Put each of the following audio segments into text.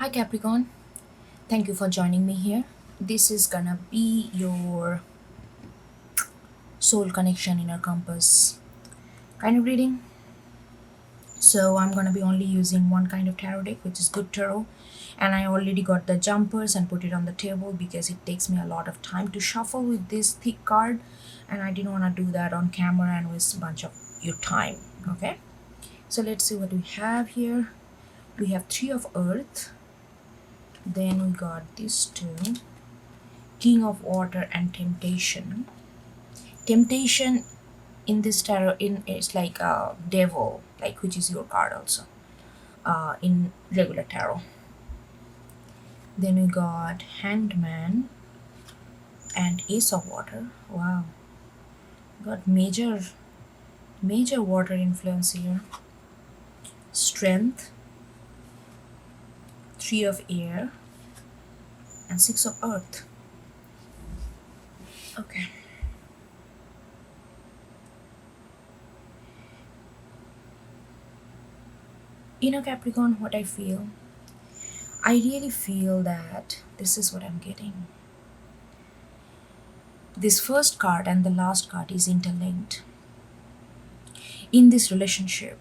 Hi Capricorn, thank you for joining me here. This is gonna be your soul connection inner compass kind of reading. So I'm gonna be only using one kind of tarot deck, which is good tarot, and I already got the jumpers and put it on the table because it takes me a lot of time to shuffle with this thick card, and I didn't want to do that on camera and waste a bunch of your time. Okay, so let's see what we have here. We have Three of Earth, then we got these two, King of Water and Temptation. Temptation in this tarot in it's like a devil, like which is your card also in regular tarot. Then we got Hanged Man and Ace of Water. Wow, got major water influence here. Strength, Three of Air, and Six of Earth. Okay, Capricorn, what I really feel that this is what I'm getting. This first card and the last card is interlinked. In this relationship,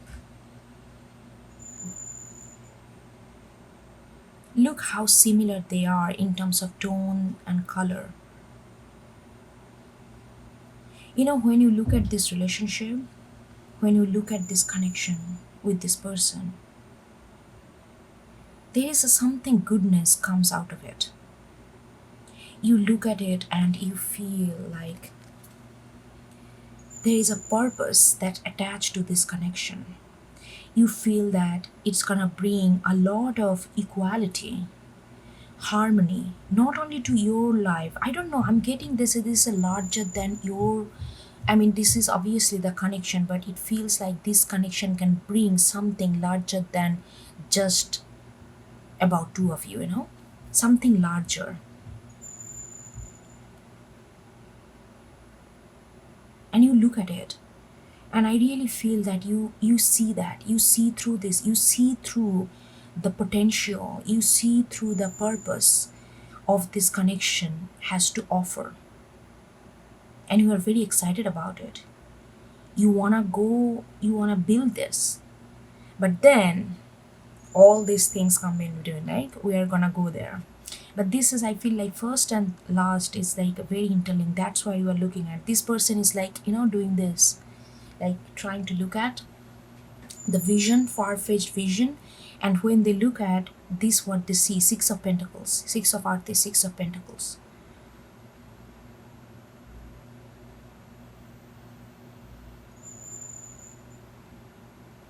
look how similar they are in terms of tone and color. When you look at this relationship, when you look at this connection with this person, there is something goodness comes out of it. You look at it and you feel like there is a purpose that attached to this connection. You feel that it's gonna bring a lot of equality, harmony, not only to your life. I don't know, I'm getting this is a larger than your, I mean, this is obviously the connection, but it feels like this connection can bring something larger than just about two of you, something larger. And you look at it, and I really feel that you see that, you see through this, you see through the potential, you see through the purpose of this connection has to offer, and you are very excited about it. You wanna go, you wanna build this, but then all these things come in between, like we are gonna go there. But this is, I feel like first and last is like very interlinked. That's why you are looking at this person is like, doing this, like trying to look at the vision, far-fetched vision, and when they look at this, what they see, Six of Pentacles, Six of Earth is Six of Pentacles.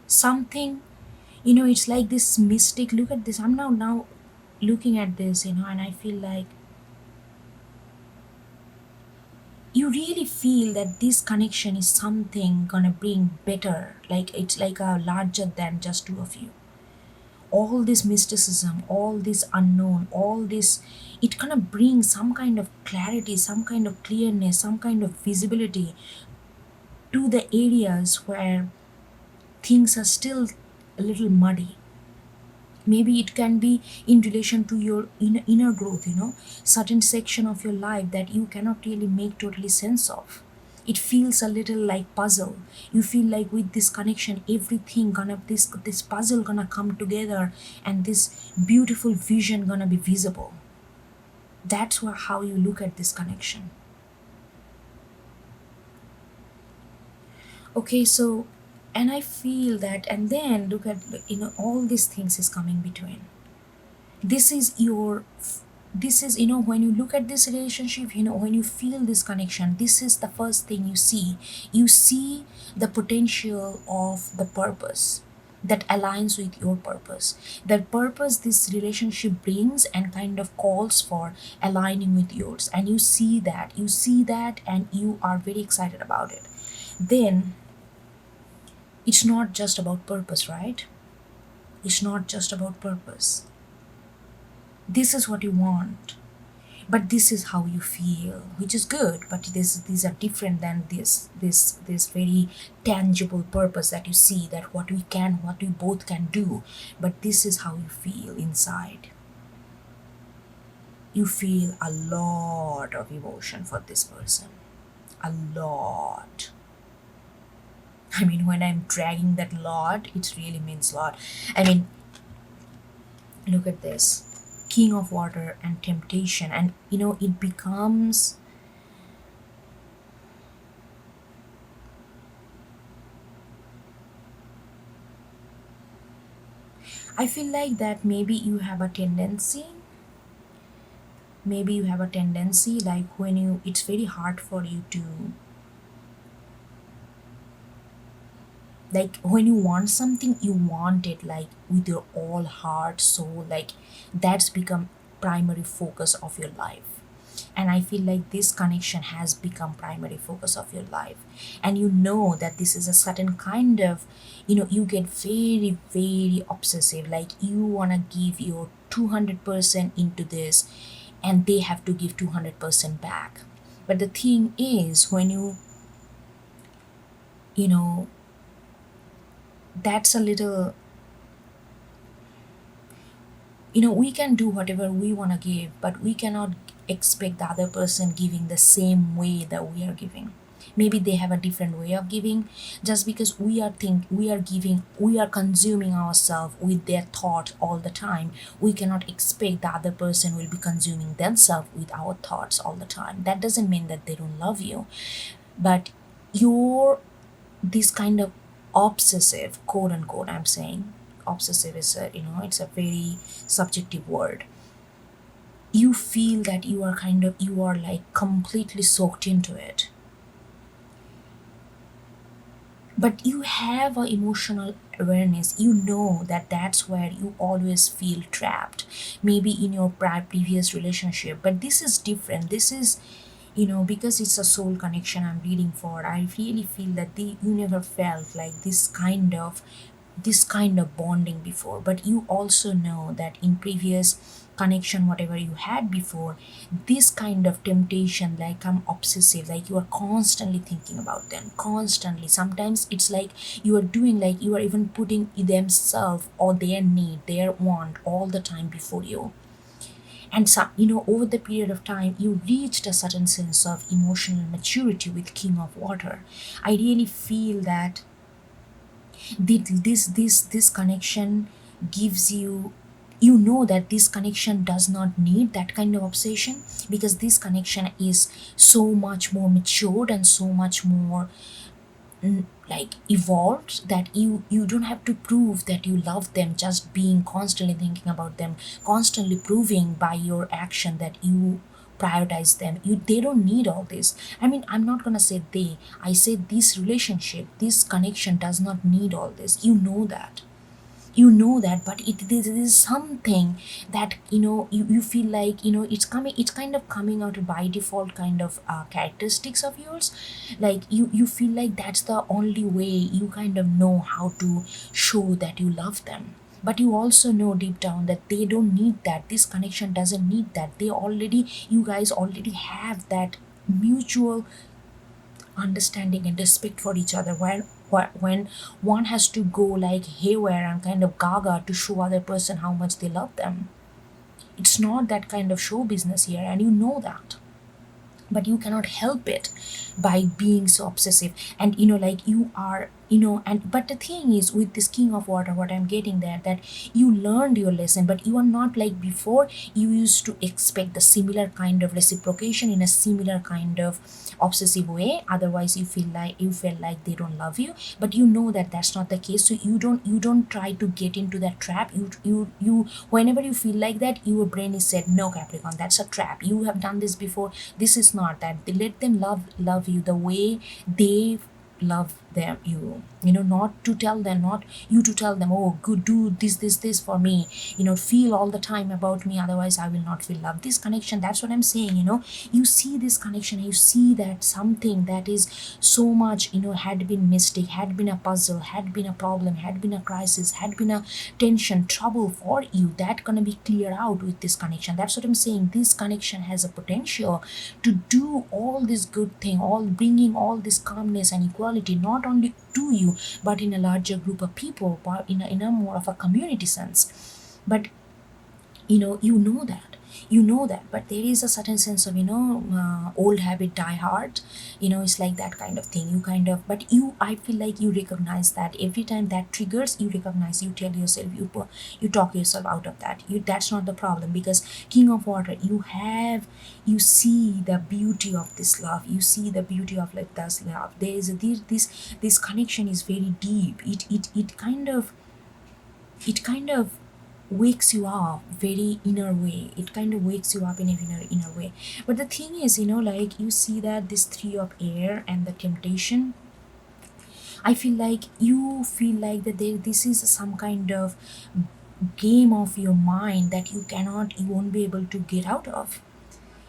Something, it's like this mystic. Look at this. I'm now looking at this, and I feel like you really feel that this connection is something gonna bring better, like it's like a larger than just two of you. All this mysticism, all this unknown, all this, it gonna bring some kind of clarity, some kind of clearness, some kind of visibility to the areas where things are still a little muddy. Maybe it can be in relation to your inner growth, certain section of your life that you cannot really make totally sense of. It feels a little like puzzle. You feel like with this connection everything gonna, this puzzle gonna come together, and this beautiful vision gonna be visible. That's how you look at this connection. Okay, so, and I feel that, and then look at, all these things is coming between. This is your, this is, when you look at this relationship, when you feel this connection, this is the first thing you see. You see the potential of the purpose that aligns with your purpose, that purpose this relationship brings and kind of calls for aligning with yours, and you see that and you are very excited about it. Then it's not just about purpose, right? It's not just about purpose. This is what you want, but this is how you feel, which is good, but these are different than this very tangible purpose that you see, that what we both can do. But this is how you feel inside. you feel a lot of emotion for this person. A lot. I mean, when I'm dragging that lot, it really means lot. I mean, look at this. King of water and temptation. And, it becomes. I feel like that maybe you have a tendency, like it's very hard for you to, like when you want something, you want it like with your all heart, soul, like that's become primary focus of your life. And I feel like this connection has become primary focus of your life, and you know that this is a certain kind of, you get very very obsessive, like you want to give your 200% into this, and they have to give 200% back. But the thing is, when you know that's a little, we can do whatever we want to give, but we cannot expect the other person giving the same way that we are giving. Maybe they have a different way of giving. Just because we are giving, we are consuming ourselves with their thought all the time, we cannot expect the other person will be consuming themselves with our thoughts all the time. That doesn't mean that they don't love you, but your this kind of obsessive, quote unquote, I'm saying obsessive is a, it's a very subjective word. You feel that you are like completely soaked into it, but you have a emotional awareness. You know that that's where you always feel trapped, maybe in your previous relationship. But this is different. This is, because it's a soul connection I'm reading for, I really feel that you never felt like this kind of bonding before. But you also know that in previous connection, whatever you had before, this kind of temptation, like I'm obsessive, like you are constantly thinking about them, constantly. Sometimes it's like you are doing, like you are even putting themselves or their need, their want all the time before you. And some, over the period of time, you reached a certain sense of emotional maturity with King of Water. I really feel that this connection gives you, that this connection does not need that kind of obsession, because this connection is so much more matured and so much more, like evolved, that you don't have to prove that you love them just being constantly thinking about them, constantly proving by your action that you prioritize them. They don't need all this. I mean, I'm not gonna say they, I say this relationship, this connection does not need all this. You know that, but this is something that, you feel like, it's kind of coming out by default kind of characteristics of yours. Like you feel like that's the only way you kind of know how to show that you love them. But you also know deep down that they don't need that. This connection doesn't need that. You guys already have that mutual understanding and respect for each other, when one has to go like haywire and kind of gaga to show other person how much they love them. It's not that kind of show business here, and you know that. But you cannot help it by being so obsessive. And like you are, and but the thing is, with this King of Water, what I'm getting there, that you learned your lesson, but you are not like before. You used to expect the similar kind of reciprocation in a similar kind of obsessive way, otherwise you felt like they don't love you. But you know that that's not the case, so you don't try to get into that trap. You whenever you feel like that, your brain is said, no, Capricorn, that's a trap. You have done this before. This is not that. They let them love you the way they love them. Not to tell them, not you to tell them, oh good, do this for me, feel all the time about me, otherwise I will not feel love. This connection, that's what I'm saying. You see this connection, you see that something that is so much, had been mistake, had been a puzzle, had been a problem, had been a crisis, had been a tension, trouble for you, that gonna be cleared out with this connection. That's what I'm saying. This connection has a potential to do all this good thing, all bringing all this calmness and equality, not only to you, but in a larger group of people, but in a more of a community sense. But you know that. You know that, but there is a certain sense of, old habit die hard. It's like that kind of thing. You kind of, but you, I feel like you recognize that every time that triggers, you recognize, you tell yourself, you talk yourself out of that. That's not the problem, because King of Water, you see the beauty of this love. You see the beauty of like this love. There is this connection is very deep. It kind of wakes you up very inner way. It kind of wakes you up in a inner way. But the thing is, like, you see that this three of air and the temptation, I feel like you feel like that this is some kind of game of your mind that you won't be able to get out of.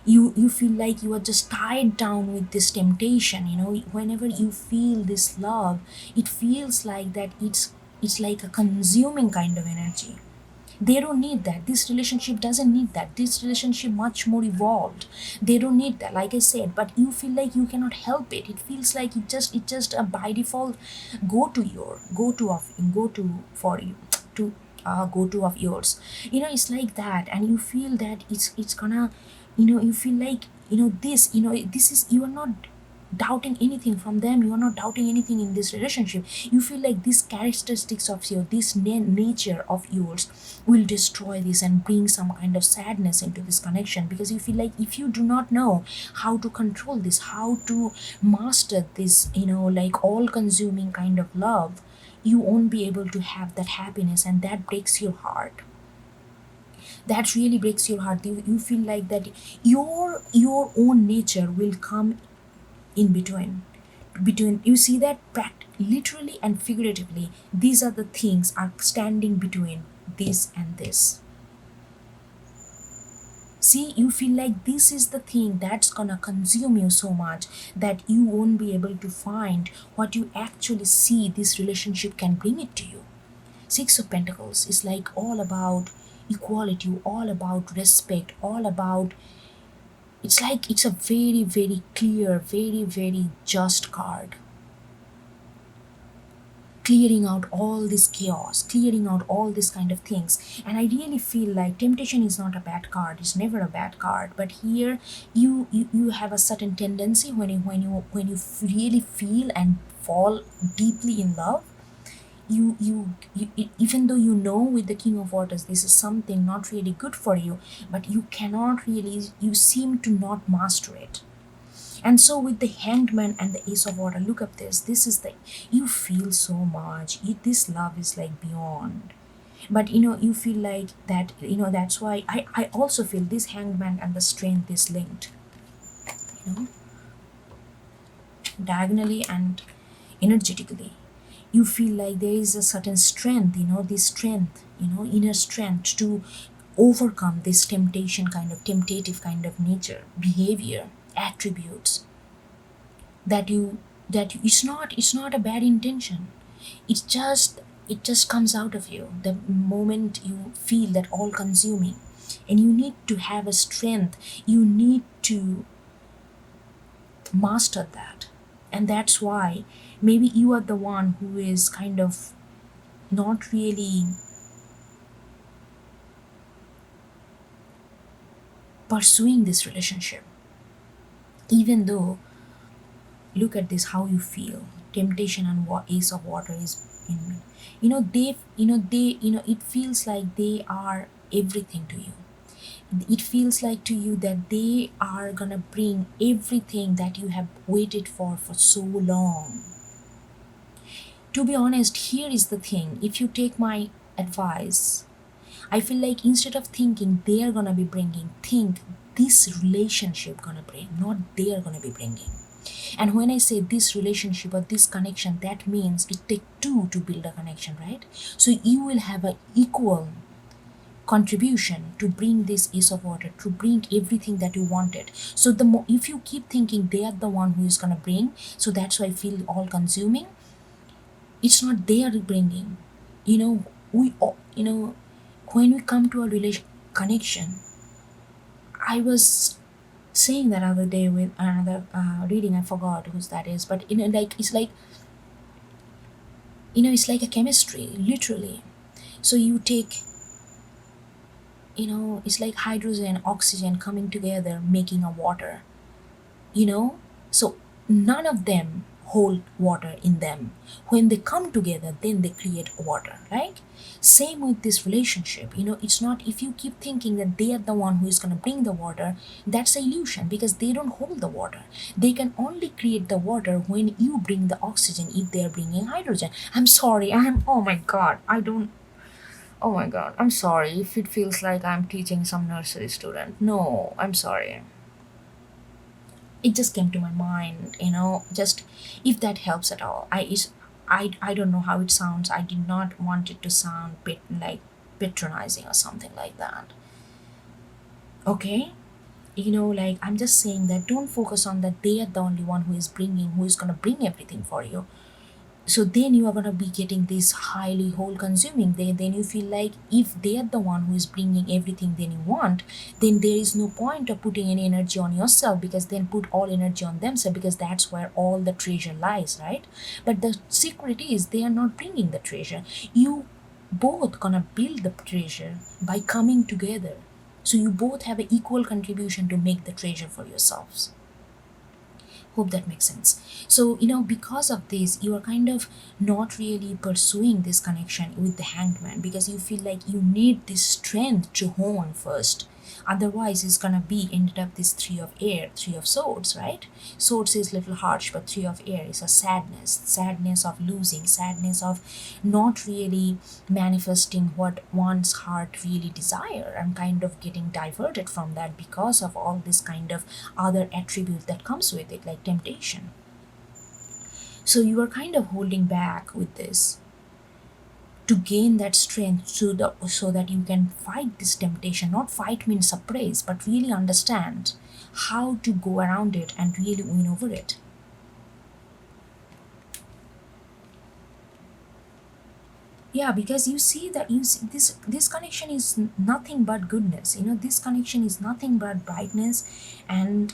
You feel like you are just tied down with this temptation. Whenever you feel this love, it feels like that it's like a consuming kind of energy. They don't need that. This relationship doesn't need that. This relationship much more evolved. They don't need that, like I said. But you feel like you cannot help it. It feels like it just a by default go to for you to go to of yours. It's like that, and you feel that it's gonna, you feel like, this is, you are not doubting anything from them. You are not doubting anything in this relationship. You feel like these characteristics of your, this nature of yours will destroy this and bring some kind of sadness into this connection, because you feel like if you do not know how to control this, how to master this, like all consuming kind of love, you won't be able to have that happiness, and that breaks your heart. That really breaks your heart. You feel like that your own nature will come in between. You see that literally and figuratively, these are the things are standing between this and this. See, you feel like this is the thing that's gonna consume you so much that you won't be able to find what you actually see this relationship can bring it to you. Six of Pentacles is like all about equality, all about respect, all about, it's like it's a very, very clear, very, very just card. Clearing out all this chaos, clearing out all these kind of things. And I really feel like temptation is not a bad card. It's never a bad card. But here, you have a certain tendency when you really feel and fall deeply in love. Even though with the King of Waters this is something not really good for you, but you cannot really, you seem to not master it. And so with the Hanged Man and the Ace of Water, look at this is the, you feel so much, this love is like beyond. But you feel like that, that's why I also feel this Hanged Man and the Strength is linked, you know diagonally and energetically. You feel like there is a certain strength, this strength, inner strength to overcome this temptation kind of temptative kind of nature, behavior, attributes that you it's not a bad intention. It just comes out of you the moment you feel that all consuming. And you need to have a strength, you need to master that. And that's why maybe you are the one who is kind of not really pursuing this relationship, even though, look at this, how you feel. Temptation and Ace of Water is in, it feels like they are everything to you. It feels like to you that they are gonna bring everything that you have waited for so long. To be honest, here is the thing, if you take my advice, I feel like instead of thinking they are gonna be bringing, think this relationship gonna bring, not they are gonna be bringing. And when I say this relationship or this connection, that means it takes two to build a connection, right? So you will have an equal contribution to bring this Ace of Water, to bring everything that you wanted. So the more, if you keep thinking they are the one who is gonna bring, so that's why I feel all consuming. It's not they are bringing. We all, when we come to a relation connection, I was saying that other day with another reading, I forgot whose that is, but like it's like a chemistry, literally. So you take it's like hydrogen and oxygen coming together making a water, you know so none of them hold water in them. When they come together, then they create water, right? Same with this relationship. It's not, if you keep thinking that they are the one who is going to bring the water, that's an illusion, because they don't hold the water. They can only create the water when you bring the oxygen, if they are bringing hydrogen. I'm sorry, oh my god, I don't oh my god, I'm sorry if it feels like I'm teaching some nursery student. No, I'm sorry, it just came to my mind, just if that helps at all. I don't know how it sounds. I did not want it to sound like patronizing or something like that. Okay, like I'm just saying that don't focus on that they are the only one who is gonna bring everything for you. So then you are going to be getting this highly whole consuming. Then you feel like if they are the one who is bringing everything then you want, then there is no point of putting any energy on yourself, because then put all energy on themselves, because that's where all the treasure lies, right? But the secret is they are not bringing the treasure. You both gonna build the treasure by coming together. So you both have an equal contribution to make the treasure for yourselves. Hope that makes sense. So because of this, you are kind of not really pursuing this connection with the hanged man, because you feel like you need this strength to hone first. Otherwise it's gonna be ended up this three of swords, right? Swords is little harsh, but three of air is a sadness of losing, sadness of not really manifesting what one's heart really desire, and kind of getting diverted from that because of all this kind of other attribute that comes with it, like temptation. So you are kind of holding back with this to gain that strength, so that you can fight this temptation. Not fight means suppress, but really understand how to go around it and really win over it. Yeah, because you see that this connection is nothing but goodness. This connection is nothing but brightness. And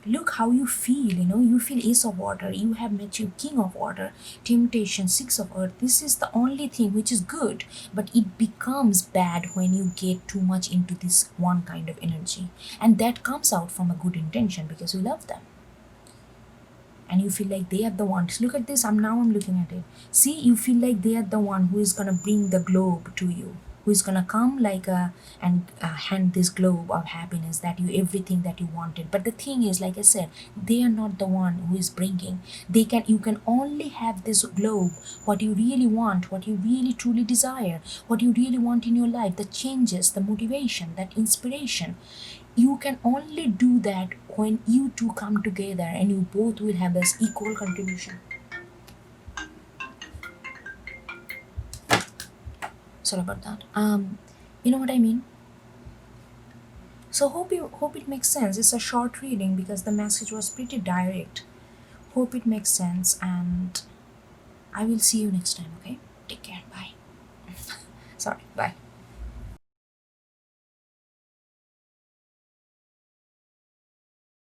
look how you feel. You feel ace of water, you have met your king of water, temptation six of earth. This is the only thing which is good, but it becomes bad when you get too much into this one kind of energy, and that comes out from a good intention because you love them, and you feel like they are the ones. Look at this, I'm looking at it. See, you feel like they are the one who is gonna bring the globe to you, who is gonna come like hand this globe of happiness, that you everything that you wanted. But the thing is, like I said, they are not the one who is bringing. You can only have this globe, what you really want, what you really truly desire, what you really want in your life, the changes, the motivation, that inspiration. You can only do that when you two come together and you both will have this equal contribution. Sorry about that. You know what I mean? So hope it makes sense. It's a short reading because the message was pretty direct. Hope it makes sense, and I will see you next time. Okay, take care. Bye. Sorry, bye.